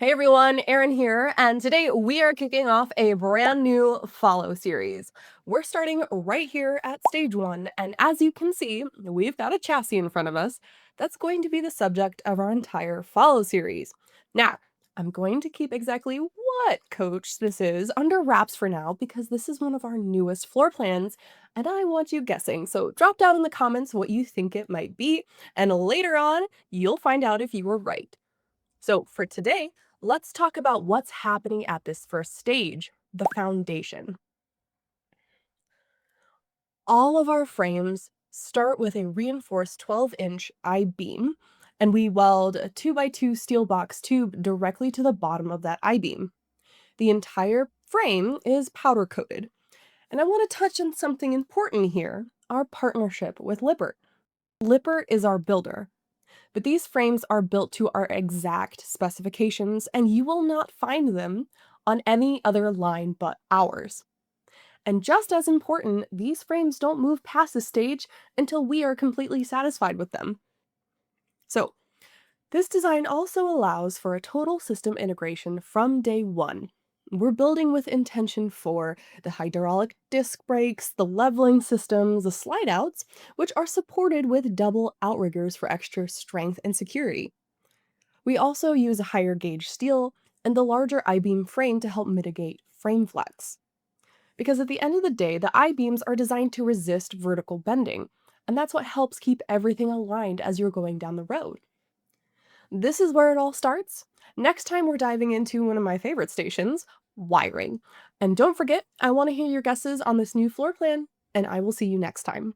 Hey everyone, Erin here, and today we are kicking off a brand new follow series. We're starting right here at stage one, and as you can see, we've got a chassis in front of us that's going to be the subject of our entire follow series. Now, I'm going to keep exactly what coach this is under wraps for now because this is one of our newest floor plans, and I want you guessing. So drop down in the comments what you think it might be, and later on, you'll find out if you were right. So for today, let's talk about what's happening at this first stage, the foundation. All of our frames start with a reinforced 12-inch I-beam, and we weld a 2x2 steel box tube directly to the bottom of that I-beam. The entire frame is powder coated. And I want to touch on something important here, our partnership with Lippert. Lippert is our builder, but these frames are built to our exact specifications, and you will not find them on any other line but ours. And just as important, these frames don't move past this stage until we are completely satisfied with them. So, this design also allows for a total system integration from day one. We're building with intention for the hydraulic disc brakes, the leveling systems, the slide outs, which are supported with double outriggers for extra strength and security. We also use a higher gauge steel and the larger I-beam frame to help mitigate frame flex. Because at the end of the day, the I-beams are designed to resist vertical bending, and that's what helps keep everything aligned as you're going down the road. This is where it all starts. Next time we're diving into one of my favorite stations, wiring. And don't forget, I want to hear your guesses on this new floor plan, and I will see you next time.